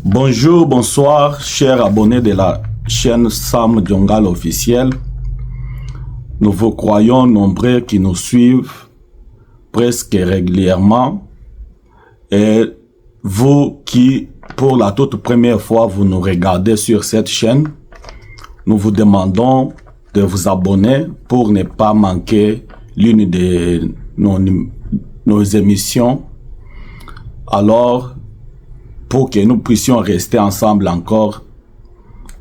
Bonjour, bonsoir, chers abonnés de la chaîne Sam Djongal officielle. Nous vous croyons nombreux qui nous suivent presque régulièrement. Et vous qui, pour la toute première fois, vous nous regardez sur cette chaîne, nous vous demandons de vous abonner pour ne pas manquer l'une de nos émissions. Alors, pour que nous puissions rester ensemble encore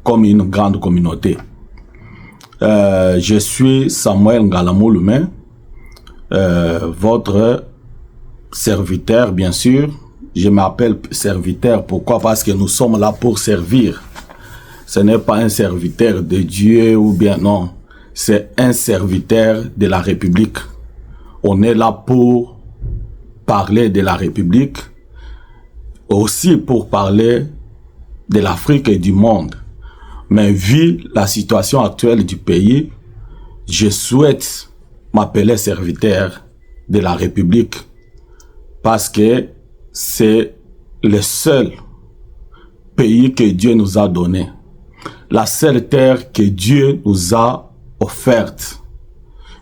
comme une grande communauté. Je suis Samuel Ngalamouloumé, votre serviteur, bien sûr. Je m'appelle serviteur, pourquoi? Parce que nous sommes là pour servir. Ce n'est pas un serviteur de Dieu ou bien non, c'est un serviteur de la République. On est là pour parler de la République, aussi pour parler de l'Afrique et du monde. Mais vu la situation actuelle du pays, je souhaite m'appeler serviteur de la République parce que c'est le seul pays que Dieu nous a donné, la seule terre que Dieu nous a offerte.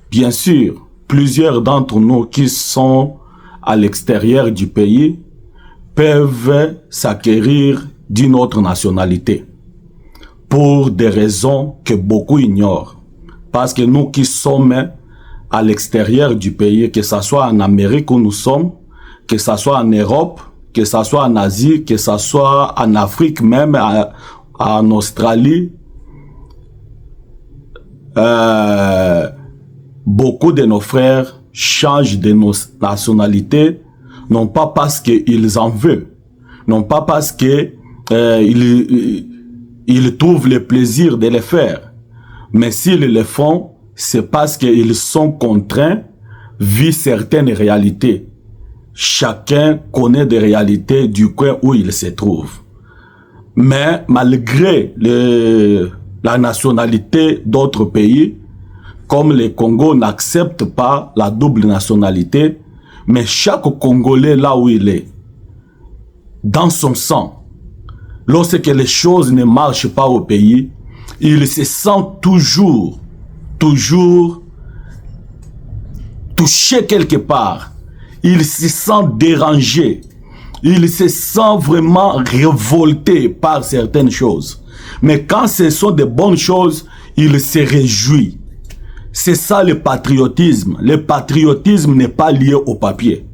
Bien sûr, plusieurs d'entre nous qui sont à l'extérieur du pays peuvent s'acquérir d'une autre nationalité pour des raisons que beaucoup ignorent. Parce que nous qui sommes à l'extérieur du pays, que ce soit en Amérique où nous sommes, que ce soit en Europe, que ce soit en Asie, que ce soit en Afrique, même en Australie, beaucoup de nos frères changent de nos nationalités, non pas parce qu'ils en veulent, non pas parce que ils trouvent le plaisir de le faire, mais s'ils le font, c'est parce qu'ils sont contraints vu certaines réalités. Chacun connaît des réalités du coin où il se trouve. Mais malgré la nationalité d'autres pays, comme le Congo n'accepte pas la double nationalité, mais chaque Congolais là où il est, dans son sang, lorsque les choses ne marchent pas au pays, il se sent toujours touché quelque part. Il se sent dérangé. Il se sent vraiment révolté par certaines choses. Mais quand ce sont de bonnes choses, il se réjouit. C'est ça le patriotisme. Le patriotisme n'est pas lié au papier.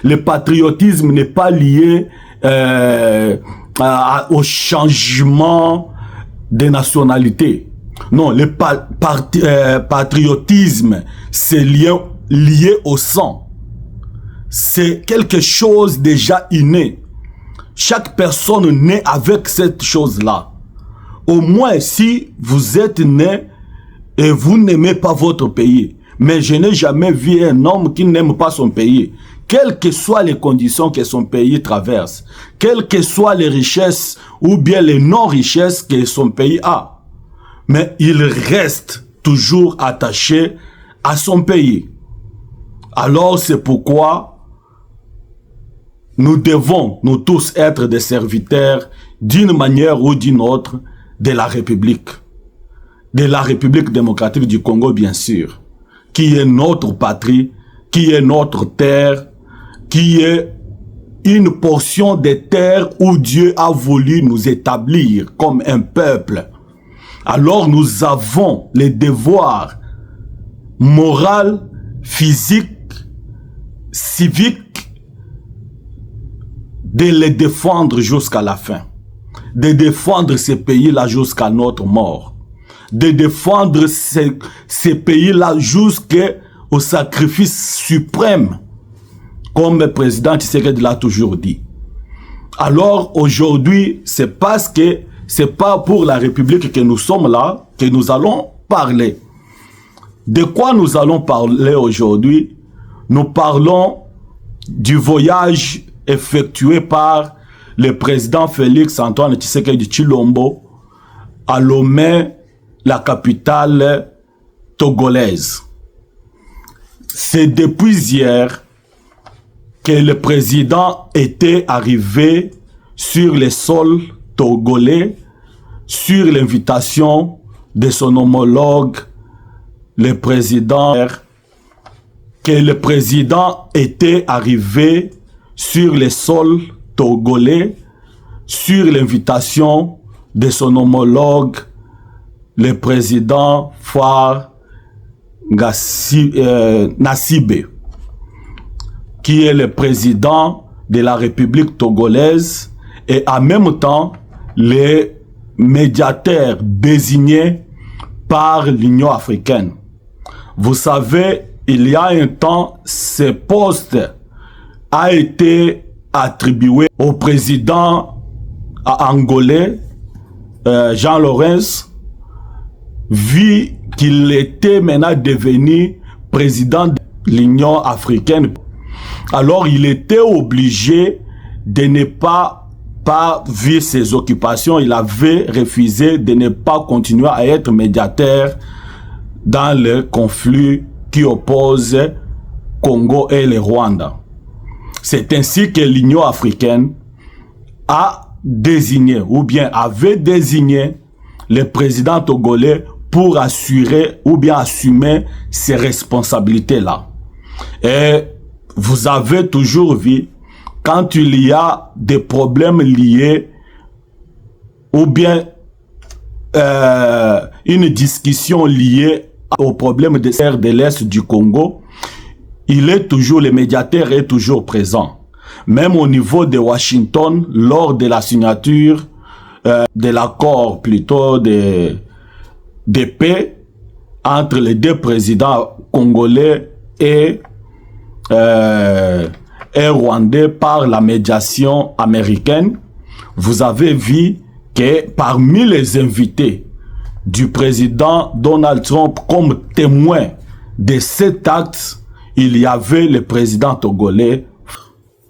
Le patriotisme n'est pas lié au changement de nationalité. Non, le patriotisme, c'est lié au sang. C'est quelque chose déjà inné. Chaque personne naît avec cette chose-là. Au moins, si vous êtes né et vous n'aimez pas votre pays, mais je n'ai jamais vu un homme qui n'aime pas son pays, quelles que soient les conditions que son pays traverse, quelles que soient les richesses ou bien les non-richesses que son pays a, mais il reste toujours attaché à son pays. Alors c'est pourquoi nous devons, nous tous, être des serviteurs d'une manière ou d'une autre de la République démocratique du Congo, bien sûr, qui est notre patrie, qui est notre terre, qui est une portion des terres où Dieu a voulu nous établir comme un peuple. Alors nous avons les devoirs moraux, physiques, civiques, de les défendre jusqu'à la fin, de défendre ces pays-là jusqu'à notre mort, de défendre ces pays-là jusqu'au sacrifice suprême, comme le président Tshisekedi l'a toujours dit. Alors aujourd'hui, c'est parce que c'est pas pour la République que nous sommes là que nous allons parler. De quoi nous allons parler aujourd'hui? Nous parlons du voyage effectué par le président Félix Antoine Tshisekedi Tshilombo à Lomé, la capitale togolaise. C'est depuis hier que le président était arrivé sur les sols togolais sur l'invitation de son homologue, le président, que le président était arrivé sur les sols togolais sur l'invitation de son homologue, le président Faure Gnassingbé, qui est le président de la République togolaise et en même temps le médiateur désigné par l'Union africaine. Vous savez, il y a un temps, ce poste a été attribué au président angolais, Jean Laurens, vu qu'il était maintenant devenu président de l'Union africaine. Alors il était obligé de ne pas vu ses occupations, il avait refusé de ne pas continuer à être médiateur dans le conflit qui oppose Congo et le Rwanda. C'est ainsi que l'Union africaine a désigné, ou bien avait désigné, le président togolais pour assurer ou bien assumer ces responsabilités-là. Et vous avez toujours vu, quand il y a des problèmes liés ou bien une discussion liée au problème de l'ère de l'Est du Congo, le médiateur est toujours présent. Même au niveau de Washington, lors de la signature de l'accord plutôt de paix entre les deux présidents congolais et rwandais par la médiation américaine, vous avez vu que parmi les invités du président Donald Trump comme témoin de cet acte, il y avait le président togolais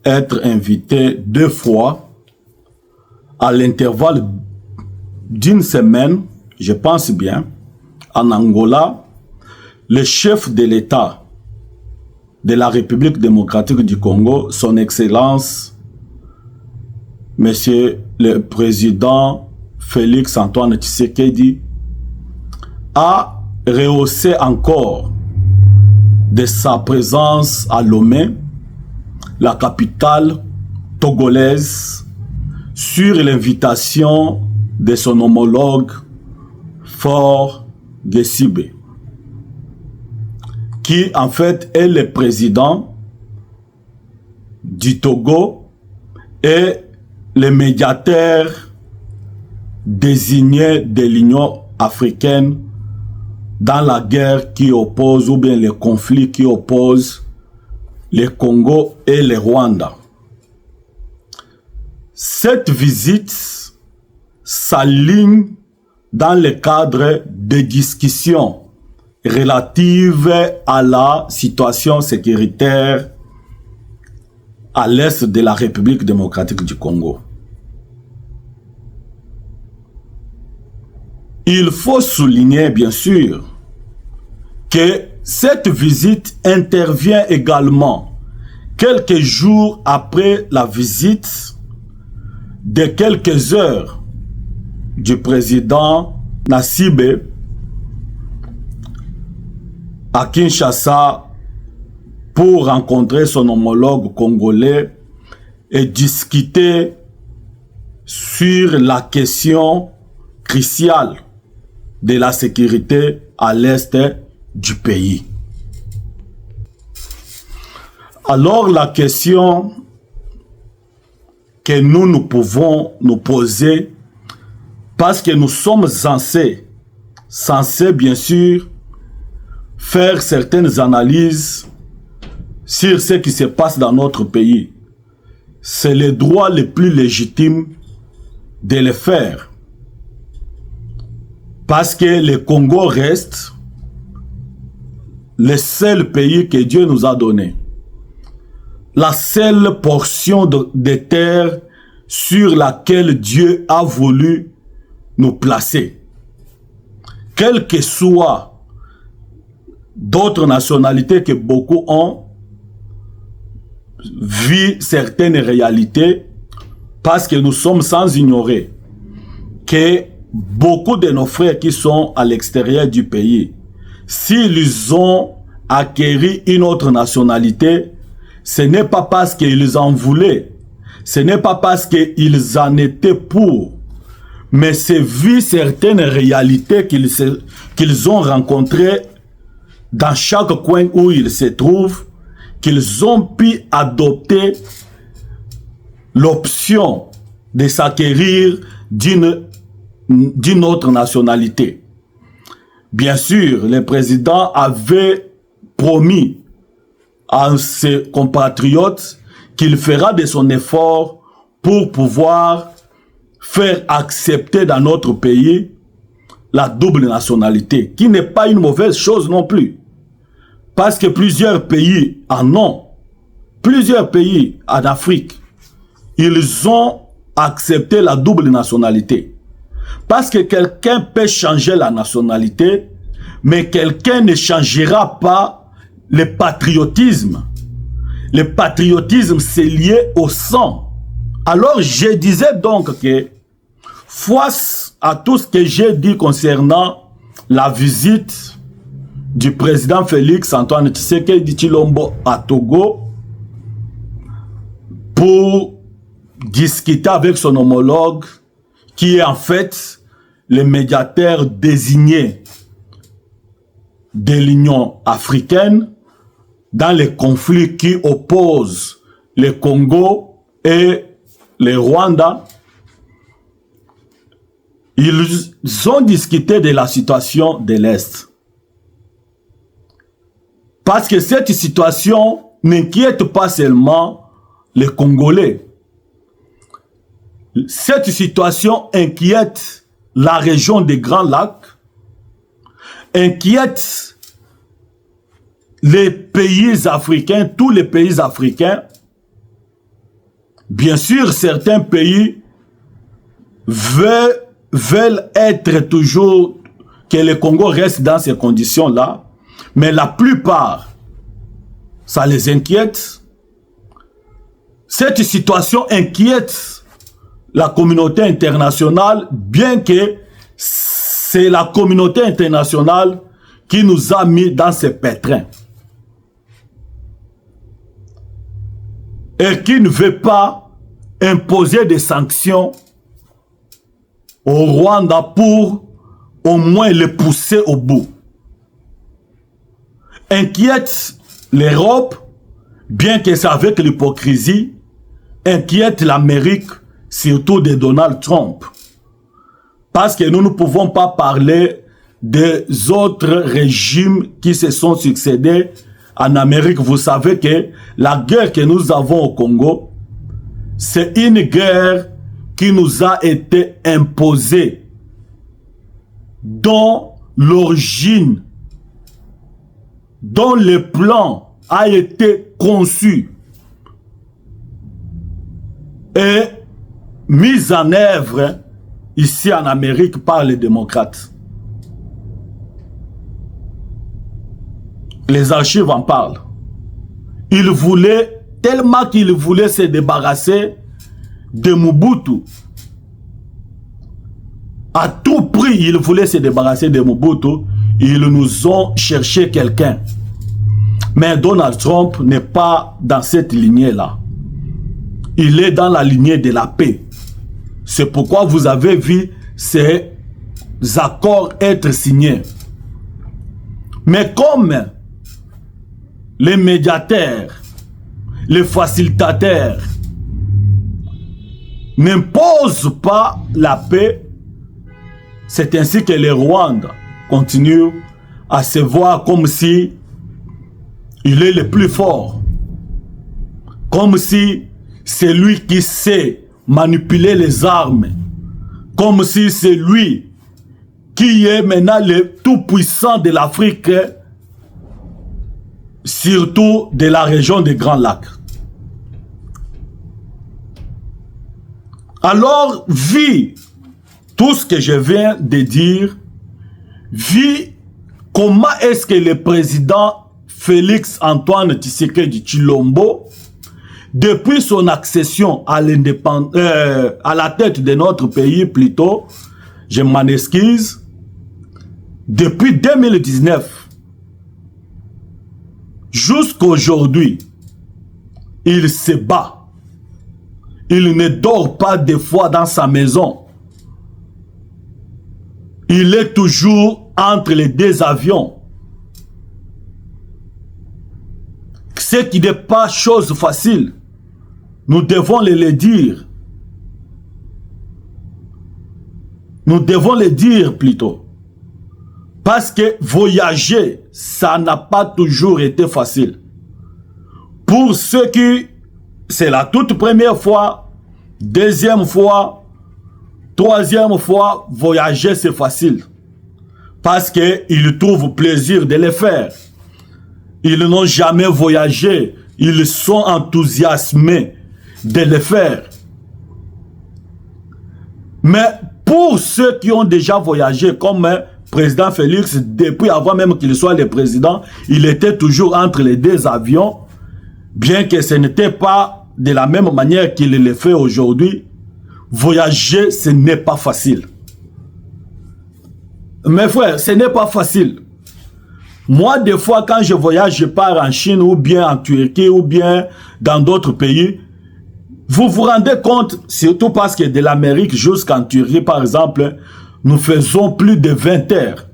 être invité 2 fois à l'intervalle d'une semaine, je pense bien, en Angola, le chef de l'État de la République démocratique du Congo, son Excellence, Monsieur le Président Félix Antoine Tshisekedi, a rehaussé encore de sa présence à Lomé, la capitale togolaise, sur l'invitation de son homologue Faure Gnassingbé, qui en fait est le président du Togo et le médiateur désigné de l'Union africaine dans la guerre qui oppose ou bien le conflit qui oppose le Congo et le Rwanda. Cette visite s'aligne dans le cadre des discussions relatives à la situation sécuritaire à l'est de la République démocratique du Congo. Il faut souligner, bien sûr, que cette visite intervient également quelques jours après la visite de quelques heures du président Gnassingbé à Kinshasa pour rencontrer son homologue congolais et discuter sur la question cruciale de la sécurité à l'est du pays. Alors la question que nous pouvons nous poser, parce que nous sommes censés bien sûr faire certaines analyses sur ce qui se passe dans notre pays. C'est le droit le plus légitime de le faire. Parce que le Congo reste le seul pays que Dieu nous a donné. La seule portion de terre sur laquelle Dieu a voulu nous placer. Quelles que soient d'autres nationalités que beaucoup ont vu certaines réalités, Parce que nous sommes sans ignorer que beaucoup de nos frères qui sont à l'extérieur du pays, s'ils ont acquis une autre nationalité, ce n'est pas parce qu'ils en voulaient, ce n'est pas parce qu'ils en étaient pour, mais c'est vu certaines réalités qu'ils ont rencontrées dans chaque coin où ils se trouvent, qu'ils ont pu adopter l'option de s'acquérir d'une autre nationalité. Bien sûr, le président avait promis à ses compatriotes qu'il fera de son effort pour pouvoir faire accepter dans notre pays la double nationalité, qui n'est pas une mauvaise chose non plus. Parce que plusieurs pays en ont, plusieurs pays en Afrique, ils ont accepté la double nationalité. Parce que quelqu'un peut changer la nationalité, mais quelqu'un ne changera pas le patriotisme. Le patriotisme, c'est lié au sang. Alors, je disais donc que, face à tout ce que j'ai dit concernant la visite du président Félix Antoine Tshisekedi Tshilombo à Togo, pour discuter avec son homologue, qui est en fait le médiateur désigné de l'Union africaine dans les conflits qui opposent le Congo et le Rwanda. Ils ont discuté de la situation de l'Est. Parce que cette situation n'inquiète pas seulement les Congolais. Cette situation inquiète la région des Grands Lacs, inquiète les pays africains, tous les pays africains. Bien sûr, certains pays veulent être toujours que le Congo reste dans ces conditions-là, mais la plupart, ça les inquiète. Cette situation inquiète la communauté internationale, bien que c'est la communauté internationale qui nous a mis dans ces pétrins. Et qui ne veut pas imposer des sanctions au Rwanda pour au moins le pousser au bout. Inquiète l'Europe, bien que c'est avec l'hypocrisie, inquiète l'Amérique, surtout de Donald Trump. Parce que nous ne pouvons pas parler des autres régimes qui se sont succédés en Amérique. Vous savez que la guerre que nous avons au Congo, c'est une guerre qui nous a été imposée, dont l'origine, dont le plan a été conçu et mis en œuvre ici en Amérique par les démocrates. Les archives en parlent. Ils voulaient, tellement qu'ils voulaient se débarrasser de Mobutu. À tout prix, ils voulaient se débarrasser de Mobutu. Ils nous ont cherché quelqu'un. Mais Donald Trump n'est pas dans cette lignée-là. Il est dans la lignée de la paix. C'est pourquoi vous avez vu ces accords être signés. Mais comme les médiateurs, les facilitateurs n'imposent pas la paix, c'est ainsi que le Rwanda continue à se voir comme si il est le plus fort. Comme si c'est lui qui sait manipuler les armes. Comme si c'est lui qui est maintenant le tout-puissant de l'Afrique, surtout de la région des Grands Lacs. Alors, vu tout ce que je viens de dire, vu comment est-ce que le président Félix Antoine Tshisekedi Tshilombo depuis son accession à à la tête de notre pays plutôt, je m'en excuse, depuis 2019 jusqu'à aujourd'hui, il se bat. Il ne dort pas des fois dans sa maison. Il est toujours entre les deux avions. Ce qui n'est pas chose facile. Nous devons le dire. Nous devons le dire plutôt. Parce que voyager, ça n'a pas toujours été facile. Pour ceux qui, c'est la toute première fois, deuxième fois, troisième fois, voyager c'est facile. Parce qu'ils trouvent plaisir de le faire. Ils n'ont jamais voyagé. Ils sont enthousiasmés de le faire. Mais pour ceux qui ont déjà voyagé, comme président Félix, depuis avant même qu'il soit le président, il était toujours entre les deux avions, bien que ce n'était pas de la même manière qu'il le fait aujourd'hui. Voyager, ce n'est pas facile. Mes frères, ce n'est pas facile. Moi, des fois, quand je voyage, je pars en Chine ou bien en Turquie ou bien dans d'autres pays. Vous vous rendez compte, surtout parce que de l'Amérique jusqu'en Turquie, par exemple, nous faisons plus de 20 heures.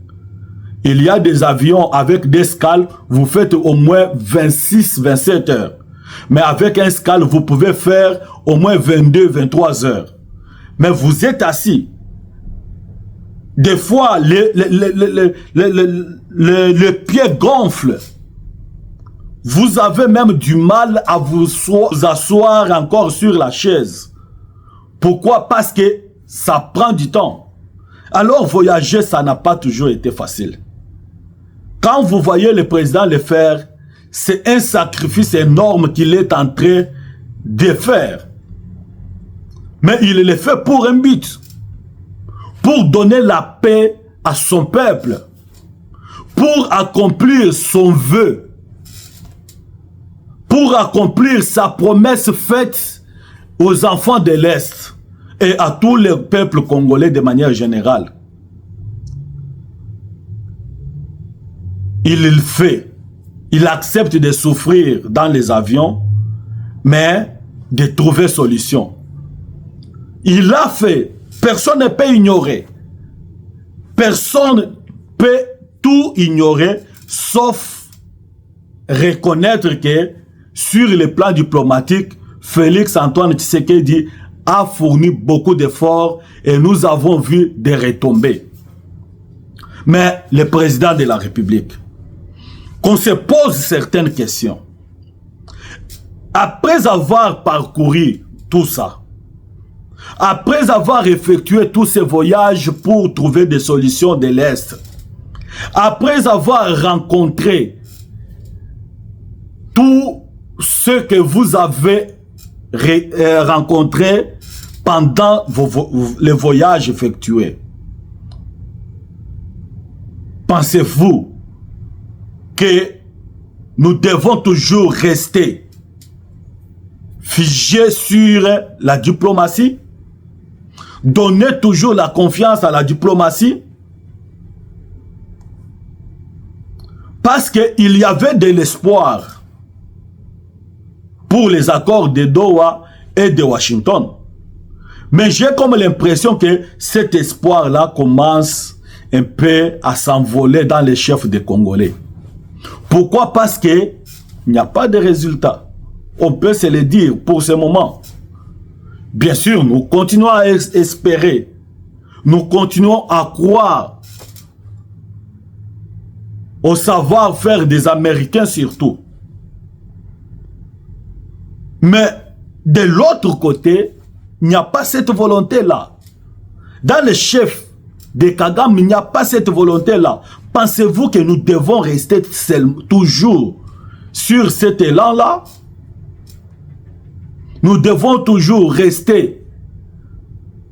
Il y a des avions avec des escales, vous faites au moins 26-27 heures. Mais avec un escale, vous pouvez faire au moins 22-23 heures. Mais vous êtes assis. Des fois, le pied gonfle. Vous avez même du mal à vous asseoir encore sur la chaise. Pourquoi? Parce que ça prend du temps. Alors voyager, ça n'a pas toujours été facile. Quand vous voyez le président le faire, c'est un sacrifice énorme qu'il est en train de faire. Mais il le fait pour un but. Pour donner la paix à son peuple. Pour accomplir son vœu. Pour accomplir sa promesse faite aux enfants de l'Est et à tous les peuples congolais de manière générale. Il le fait. Il accepte de souffrir dans les avions, mais de trouver solution. Il l'a fait. Personne ne peut ignorer. Personne ne peut tout ignorer, sauf reconnaître que sur le plan diplomatique, Félix Antoine Tshisekedi a fourni beaucoup d'efforts et nous avons vu des retombées. Mais le président de la République, qu'on se pose certaines questions. Après avoir parcouru tout ça, après avoir effectué tous ces voyages pour trouver des solutions de l'Est, après avoir rencontré tout ce que vous avez rencontré pendant les voyages effectués, pensez-vous que nous devons toujours rester figés sur la diplomatie? Donner toujours la confiance à la diplomatie? Parce qu'il y avait de l'espoir pour les accords de Doha et de Washington. Mais j'ai comme l'impression que cet espoir-là commence un peu à s'envoler dans les chefs des Congolais. Pourquoi? Parce qu'il n'y a pas de résultat. On peut se le dire pour ce moment. Bien sûr, nous continuons à espérer. Nous continuons à croire au savoir-faire des Américains surtout. Mais de l'autre côté, il n'y a pas cette volonté-là. Dans les chefs de Kagame, il n'y a pas cette volonté-là. Pensez-vous que nous devons rester toujours sur cet élan-là? Nous devons toujours rester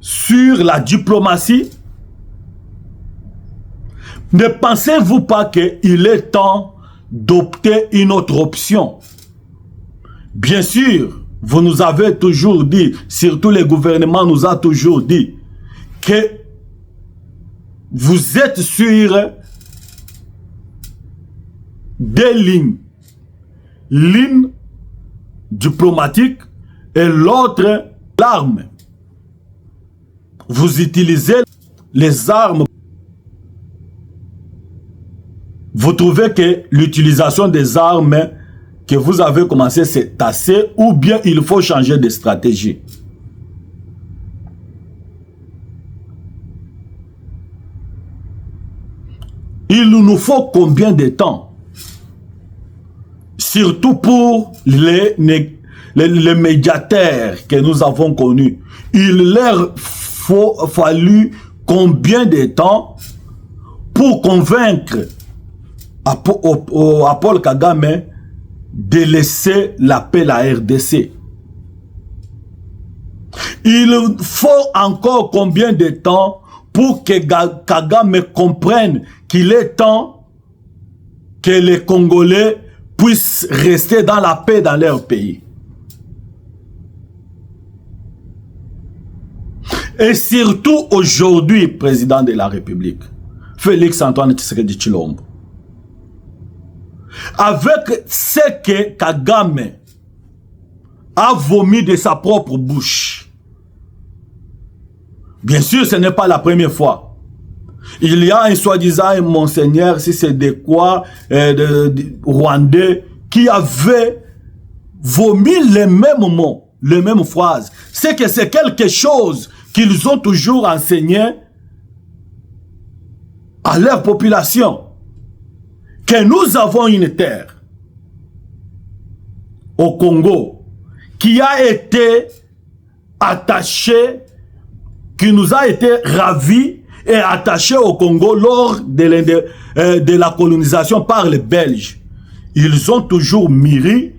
sur la diplomatie? Ne pensez-vous pas qu'il est temps d'opter une autre option? Bien sûr, vous nous avez toujours dit, surtout le gouvernement nous a toujours dit, que vous êtes sur des lignes diplomatiques et l'autre, l'arme. Vous utilisez les armes. Vous trouvez que l'utilisation des armes que vous avez commencé, c'est assez, ou bien il faut changer de stratégie. Il nous faut combien de temps? Surtout pour les médiateurs que nous avons connus. Il leur fallu combien de temps pour convaincre à Paul Kagame de laisser la paix à la RDC? Il faut encore combien de temps pour que Kagame comprenne qu'il est temps que les Congolais puissent rester dans la paix dans leur pays? Et surtout aujourd'hui, président de la République, Félix Antoine Tshisekedi Tshilombo, avec ce que Kagame a vomi de sa propre bouche. Bien sûr, ce n'est pas la première fois. Il y a un soi-disant monseigneur, si c'est de quoi, rwandais, qui avait vomi les mêmes mots, les mêmes phrases. C'est que c'est quelque chose qu'ils ont toujours enseigné à leur population. Que nous avons une terre au Congo qui a été attachée, qui nous a été ravie et attachée au Congo lors de la colonisation par les Belges. Ils ont toujours mûri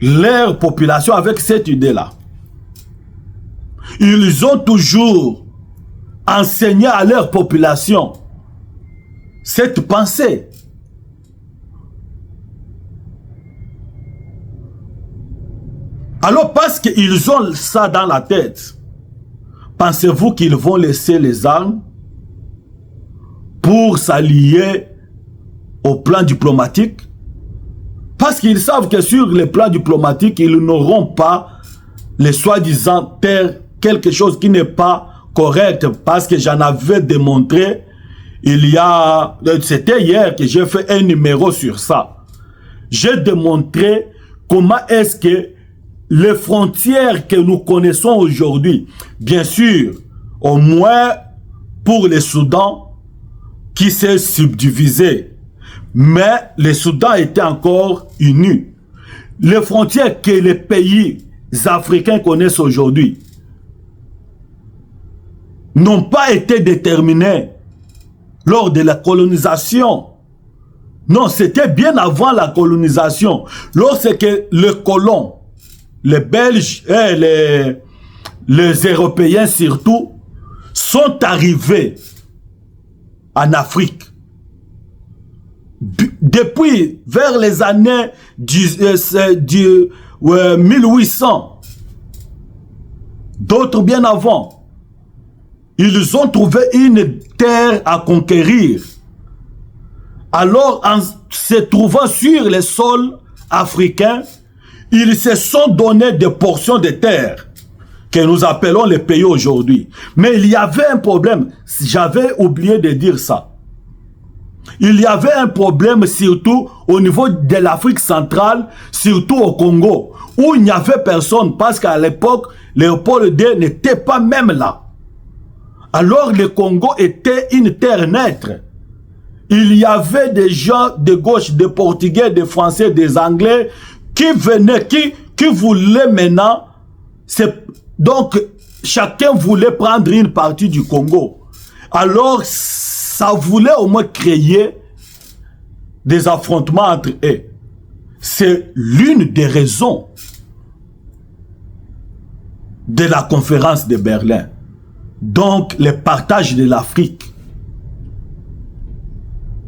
leur population avec cette idée-là. Ils ont toujours enseigné à leur population cette pensée. Alors parce qu'ils ont ça dans la tête, pensez-vous qu'ils vont laisser les armes pour s'allier au plan diplomatique? Parce qu'ils savent que sur le plan diplomatique, ils n'auront pas les soi-disant terres, quelque chose qui n'est pas correct. Parce que j'en avais démontré, c'était hier que j'ai fait un numéro sur ça. J'ai démontré comment est-ce que les frontières que nous connaissons aujourd'hui, bien sûr, au moins pour le Soudan, qui s'est subdivisé, mais le Soudan était encore uni. Les frontières que les pays africains connaissent aujourd'hui n'ont pas été déterminées lors de la colonisation. Non, c'était bien avant la colonisation. Lorsque les colons, les Belges et les Européens surtout, sont arrivés en Afrique. Depuis, vers les années 1800, d'autres bien avant, ils ont trouvé une terre à conquérir. Alors, en se trouvant sur les sols africains, ils se sont donné des portions de terre que nous appelons les pays aujourd'hui. Mais il y avait un problème, j'avais oublié de dire ça. Il y avait un problème surtout au niveau de l'Afrique centrale, surtout au Congo, où il n'y avait personne parce qu'à l'époque, Léopold II n'était pas même là. Alors le Congo était une terre neutre. Il y avait des gens de gauche, des Portugais, des Français, des Anglais qui venaient, qui voulaient maintenant. Donc, chacun voulait prendre une partie du Congo. Alors, ça voulait au moins créer des affrontements entre eux. C'est l'une des raisons de la conférence de Berlin. Donc, le partage de l'Afrique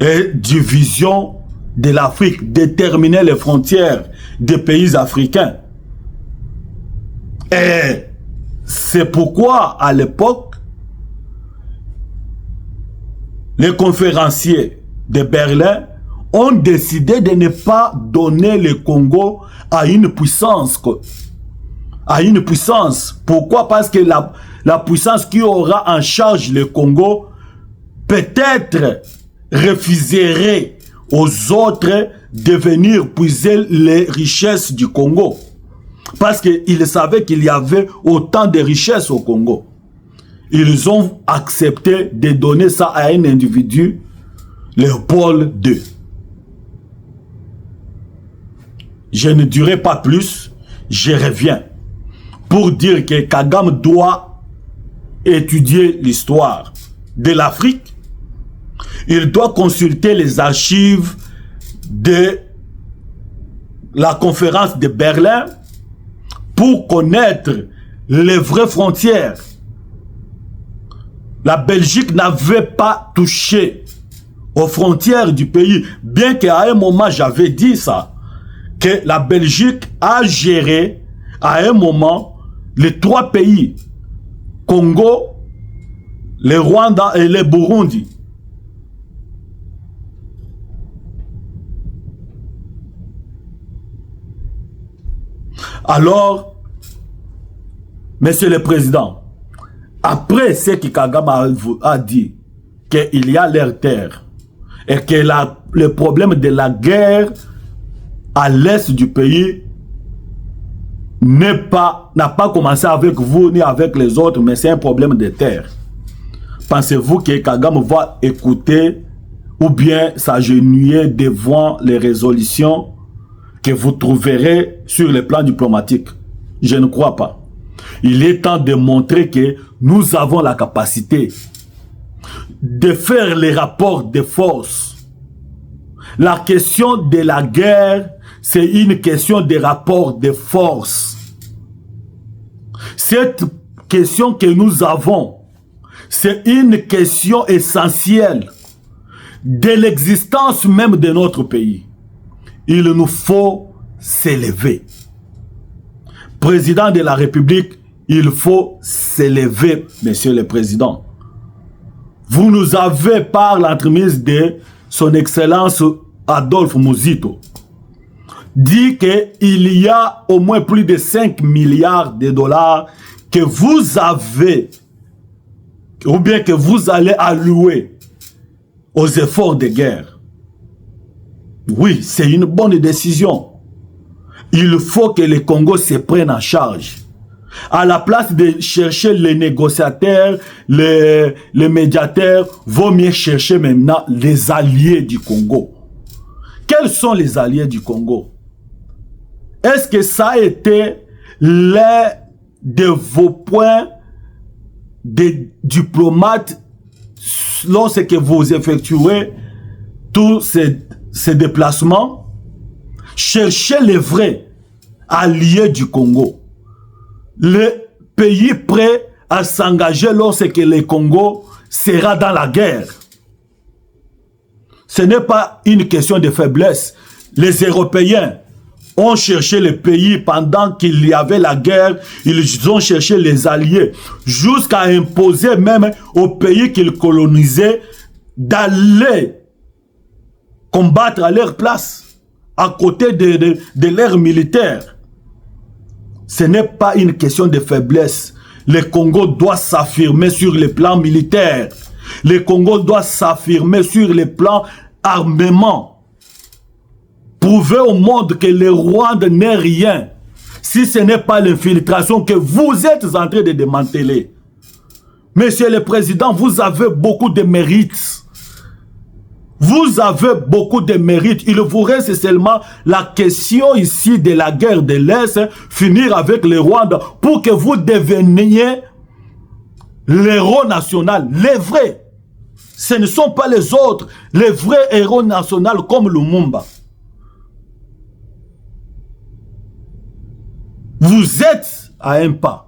et division de l'Afrique, déterminer les frontières des pays africains. Et c'est pourquoi, à l'époque, les conférenciers de Berlin ont décidé de ne pas donner le Congo à une puissance. À une puissance. Pourquoi? Parce que la puissance qui aura en charge le Congo peut-être refuserait aux autres de venir puiser les richesses du Congo. Parce qu'ils savaient qu'il y avait autant de richesses au Congo. Ils ont accepté de donner ça à un individu, Léopold II. Je ne dirai pas plus, je reviens pour dire que Kagame doit étudier l'histoire de l'Afrique. Il doit consulter les archives de la conférence de Berlin pour connaître les vraies frontières. La Belgique n'avait pas touché aux frontières du pays, bien qu'à un moment j'avais dit ça, que la Belgique a géré à un moment les 3 pays, Congo, le Rwanda et le Burundi. Alors, Monsieur le Président, après ce que Kagame a dit, qu'il y a leur terre, et que le problème de la guerre à l'est du pays n'a pas commencé avec vous ni avec les autres, mais c'est un problème de terre. Pensez-vous que Kagame va écouter ou bien s'agenouiller devant les résolutions que vous trouverez sur le plan diplomatique? Je ne crois pas. Il est temps de montrer que nous avons la capacité de faire les rapports de force. La question de la guerre, c'est une question de rapport de force. Cette question que nous avons, c'est une question essentielle de l'existence même de notre pays. Il nous faut s'élever. Président de la République, il faut s'élever, Monsieur le Président. Vous nous avez, par l'entremise de son Excellence Adolphe Muzito, dit qu'il y a au moins plus de 5 milliards de dollars que vous avez, ou bien que vous allez allouer aux efforts de guerre. Oui, c'est une bonne décision. Il faut que le Congo se prenne en charge. À la place de chercher les négociateurs, les médiateurs, vaut mieux chercher maintenant les alliés du Congo. Quels sont les alliés du Congo? Est-ce que ça a été l'un de vos points de diplomate lorsque vous effectuez tous ces déplacements? Cherchez les vrais alliés du Congo. Le pays prêt à s'engager lorsque le Congo sera dans la guerre. Ce n'est pas une question de faiblesse. Les Européens ont cherché le pays pendant qu'il y avait la guerre. Ils ont cherché les alliés jusqu'à imposer même aux pays qu'ils colonisaient d'aller combattre à leur place, à côté de leurs militaires. Ce n'est pas une question de faiblesse. Le Congo doit s'affirmer sur le plan militaire. Le Congo doit s'affirmer sur le plan armement. Prouver au monde que le Rwanda n'est rien, si ce n'est pas l'infiltration que vous êtes en train de démanteler. Monsieur le Président, vous avez beaucoup de mérites. Vous avez beaucoup de mérites. Il vous reste seulement la question ici de la guerre de l'Est, finir avec le Rwanda pour que vous deveniez l'héros national, les vrais. Ce ne sont pas les autres, les vrais héros nationaux comme Lumumba. Vous êtes à un pas.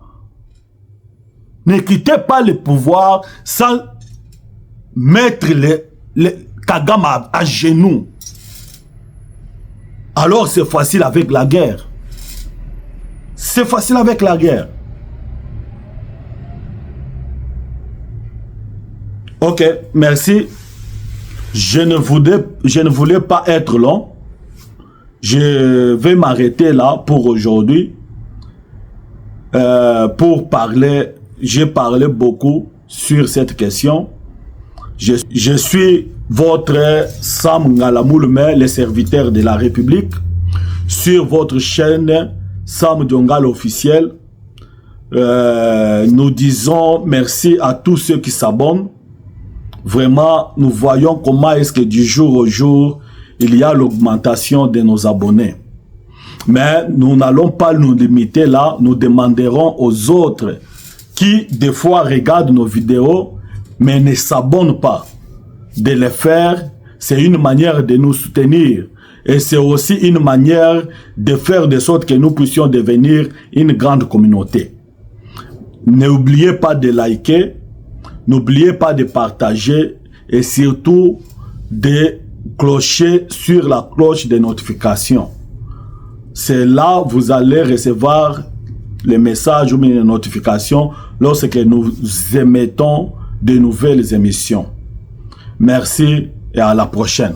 Ne quittez pas le pouvoir sans mettre Kagame à genoux. Alors c'est facile avec la guerre. C'est facile avec la guerre. Ok, merci. Je ne voulais pas être long. Je vais m'arrêter là pour aujourd'hui. Pour parler, j'ai parlé beaucoup sur cette question. Je suis votre Sam Ngalamoulme, le serviteur de la République, sur votre chaîne Sam Diongal officiel. Nous disons merci à tous ceux qui s'abonnent. Vraiment, nous voyons comment est-ce que du jour au jour, il y a l'augmentation de nos abonnés. Mais nous n'allons pas nous limiter là. Nous demanderons aux autres qui, des fois, regardent nos vidéos, mais ne s'abonnent pas, de le faire. C'est une manière de nous soutenir. Et c'est aussi une manière de faire de sorte que nous puissions devenir une grande communauté. N'oubliez pas de liker. N'oubliez pas de partager et surtout de clocher sur la cloche de notification. C'est là que vous allez recevoir les messages ou les notifications lorsque nous émettons de nouvelles émissions. Merci et à la prochaine.